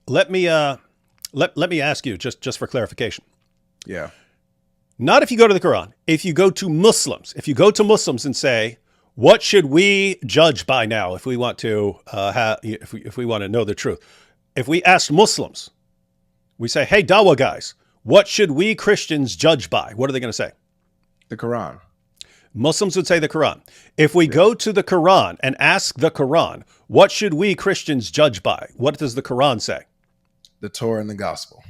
let me ask you just for clarification. Yeah. Not if you go to the Quran. If you go to Muslims, and say, what should we judge by now if we want to if we want to know the truth? If we ask Muslims, we say, hey, dawah guys, what should we Christians judge by? What are they going to say? The Quran. Muslims would say the Quran. If we go to the Quran and ask the Quran, what should we Christians judge by? What does the Quran say? The Torah and the gospel.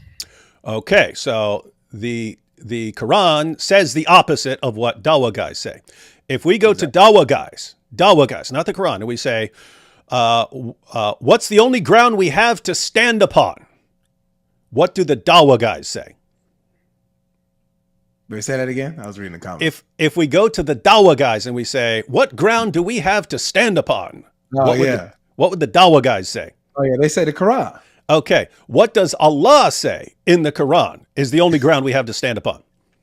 Okay, so the Quran says the opposite of what dawah guys say. If we go to dawah guys, not the Quran, and we say, what's the only ground we have to stand upon? What do the dawah guys say? Wait, say that again? I was reading the comments. If we go to the dawah guys and we say, what ground do we have to stand upon? Oh, What would the dawah guys say? Oh, yeah, they say the Quran. Okay, what does Allah say in the Quran is the only ground we have to stand upon?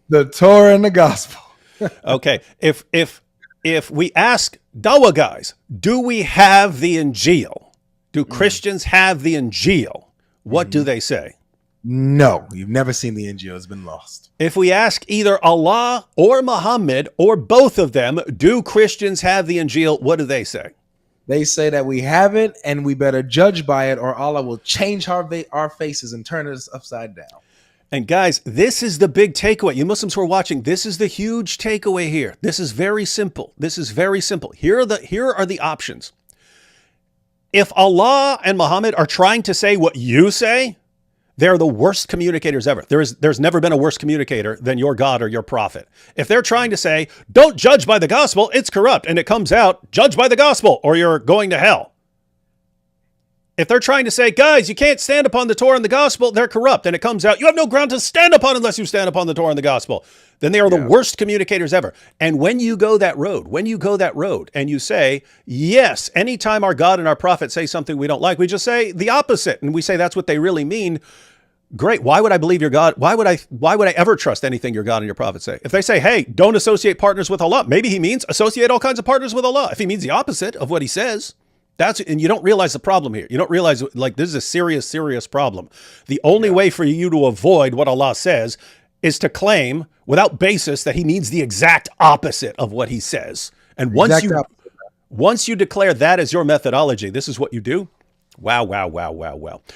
The Torah and the gospel. Okay, if we ask dawah guys, do we have the Injil? Do Christians have the Injil? What do they say? No, you've never seen the Injil. It's been lost. If we ask either Allah or Muhammad or both of them, do Christians have the Injil? What do they say? They say that we have it and we better judge by it or Allah will change our faces and turn us upside down. And guys, this is the big takeaway. You Muslims who are watching, this is the huge takeaway here. This is very simple. Here are the options. If Allah and Muhammad are trying to say what you say, they're the worst communicators ever. There's never been a worse communicator than your God or your prophet. If they're trying to say, don't judge by the gospel, it's corrupt, and it comes out, judge by the gospel, or you're going to hell. If they're trying to say, guys, you can't stand upon the Torah and the gospel, they're corrupt, and it comes out, you have no ground to stand upon unless you stand upon the Torah and the gospel, then they are the worst communicators ever. And when you go that road, and you say, yes, anytime our God and our prophet say something we don't like, we just say the opposite, and we say that's what they really mean. Great. Why would I believe your God? Why would I ever trust anything your God and your prophet say? If they say, hey, don't associate partners with Allah, maybe he means associate all kinds of partners with Allah. If he means the opposite of what he says, and you don't realize the problem here. You don't realize this is a serious, serious problem. The only way for you to avoid what Allah says is to claim without basis that he means the exact opposite of what he says. And once you declare that as your methodology, this is what you do. Wow, wow, wow, wow, wow.